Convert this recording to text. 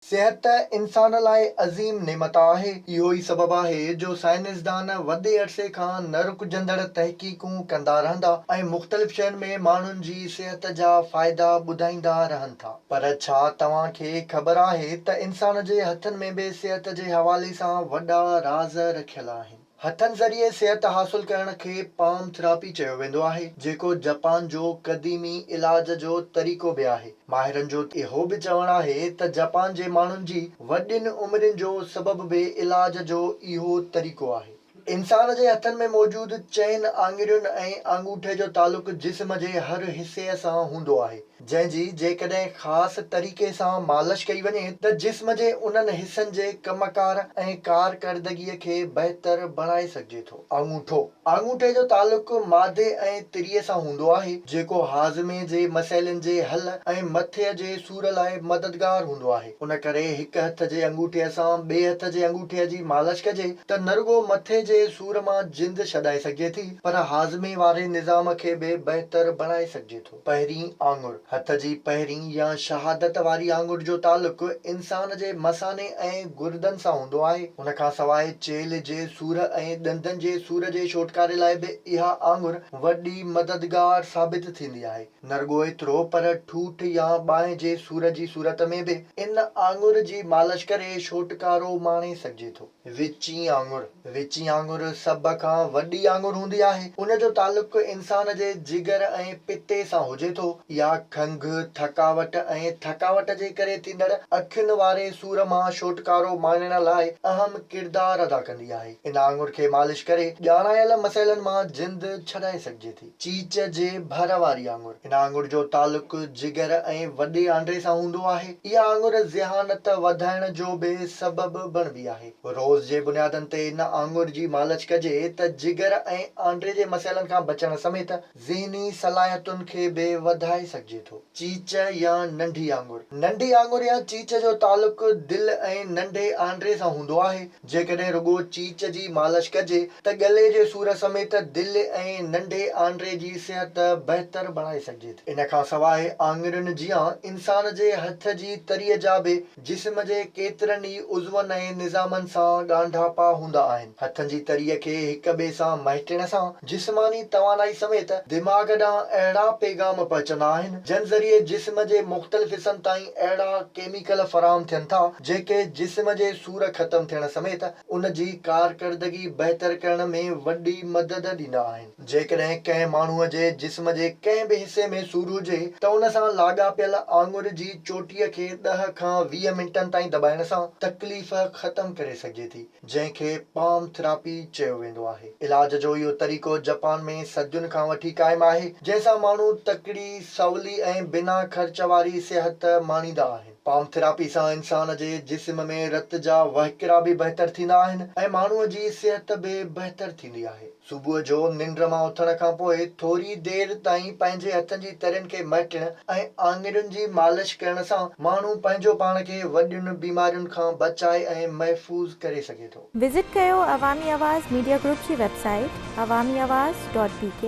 सेहत इंसान लाइ अज़ीम नेमत आहे। इहो ई सबबु आहे जो साइंसदान वॾे अरसे खां न रुकजंदड़ तहक़ीक़ूं कंदा रहंदा ऐं मुख़्तलिफ़ शयुनि में माण्हुनि जी सिहत जा फ़ाइदा ॿुधाईंदा रहनि था। पर छा तव्हांखे ख़बर आहे त इंसान जे हथनि में बि सिहत जे हवाले सां वॾा राज़ रखियल आहिनि। हथनि ज़रिए सिहत हासिल करण खे पाम थेरेपी चयो वेंदो आहे, जेको जापान जो क़दीमी इलाज जो तरीक़ो बि आहे। माहिरनि जो इहो बि चवणु आहे त जापान जे माण्हुनि जी वॾियुनि उमिरियुनि जो सबबु बि इलाज जो इहो तरीक़ो आहे। इंसान जे हथनि में मौजूदु चइनि आङुरियुनि ऐं आङूठे जो तालुक़ु जिस्म जे हर हिसे सां हूंदो आहे, जंहिंजी जेकॾहिं ख़ासि तरीक़े सां मालिश कई वञे त जिस्म जे उन्हनि हिसनि जे कमकार ऐं कारकर्दगीअ खे बहितर बणाए सघिजे थो। आङूठे जो तालुक़ु मादे ऐं तिरीअ सां हूंदो आहे, जेको हाज़मे जे मसइलनि जे हल ऐं मथे जे सूर लाइ मददगार हूंदो आहे। उन करे हिकु हथ जे अंगूठे सां ॿिए हथ जे अंगूठे जी मालिश कजे त न रुॻो मथे जे सूर मां जिंद छॾाए सघिजे थी, पर हाज़मे वारे निज़ाम खे बि बहितर बणाए सघिजे थो। पहिरीं आङुर, हथ जी पहिरीं या शहादत वारी आङुर जो तालुक़ु इंसान जे मसाने ऐं गुर्दनि सां हूंदो आहे। उन खां सवाइ चेल्हि जे सूर ऐं ॾंदनि जे सूर जे छोटकारे लाइ बि इहा आङुर वॾी मददगार साबित थींदी आहे। न रुॻो एतिरो, पर ठूठ या ॿांहि जे सूर जी सूरत में बि इन आङुर जी मालिश करे छोटकारो माणे सघिजे थो। विचीं आङुर सभ खां वॾी आङुर हूंदी आहे। उन जो तालुक़ु इंसान जे जिगर ऐं पिते सां हुजे थो। या खंघि, थकावट जे करे थींदड़ अखियुनि वारे सूर मां छोटकारो माणण लाइ अहम किरदारु अदा कंदी आहे। इन आङुर खे मालिश करे ॼाणायल मसइलनि मां जिंद छॾाए सघिजे थी। चीच जे भर वारी आङुर, इन आङुर जो तालुक़ु जिगर ऐं वॾे आंड्रे सां हूंदो आहे। इहा आङुर ज़हानत वधाइण जो बि सबबु बणिबी आहे। रोज़ जे बुनियादनि ते इन आङुर जी मालिश कजे त जिगर ऐं आंड्रे जे मसइलनि खां बचण समेत ज़हनी सलाहियतुनि खे बि वधाए सघिजे थो। चीच या नंढी आङुर या चीच जो तालुक़ु दिलि ऐं नंढे आंड्रे सां हूंदो आहे। जेकॾहिं रुॻो चीच जी मालिश कजे त गले जे सूर समेत दिलि ऐं नंढे आंड्रे जी सिहत बहितर बणाए सघिजे थी। इन खां सवाइ आङुरियुनि जियां इंसान जे हथ जी तरीअ जा बि जिस्म जे केतिरनि ई उज़वनि ऐं निज़ामनि सां ॻंढापा हूंदा आहिनि। हथनि जी तरीअ खे हिक ॿिए सां महिटण सां जिस्मानी तवानाई समेत दिमाग़ ॾांहुं अहिड़ा पैगाम पहुचंदा आहिनि, जंहिं ज़रिए जिस्म जे मुख़्तलिफ़ हिसनि ताईं अहिड़ा केमिकल फ़राहम थियनि था, जेके जिस्म जे सूर ख़तमु थियण समेत उन जी कारकर्दगी बहितर करण में वॾी मदद ॾींदा आहिनि। जेकॾहिं कंहिं माण्हूअ जे जिस्म जे कंहिं बि हिसे में सूरु हुजे त उन सां लाॻापियल आङुर जी चोटीअ खे 10 खां 20 मिंटनि ताईं दॿाइण सां तकलीफ़ ख़तमु करे सघिजे थी, जंहिंखे पाम थेरेपी चयो वेंदो आहे। इलाज जो इहो तरीक़ो जापान में सदियुनि खां वठी क़ाइमु आहे, जंहिंसां माण्हू तकड़ी, सवली ऐं बिना ख़र्च वारी सिहत माणींदा आहिनि। पाम थेरेपी सां इंसान जे जिस्म में रत जा वहिकिरा बि बहितर थींदा आहिनि ऐं माण्हूअ जी सिहत बि बहितर थींदी आहे। सुबुह जो निंड मां उथण खां पोइ थोरी देरि ताईं पंहिंजे हथनि जी तरियुनि खे महिटण ऐं आङुरियुनि जी मालिश करण सां माण्हू पंहिंजो पाण खे वॾियुनि बीमारियुनि खां बचाए ऐं महफ़ूज़ करे सघे थो। विज़िट कयो अवामी आवाज़ मीडिया ग्रुप जी वेबसाइट awamiawaz.pk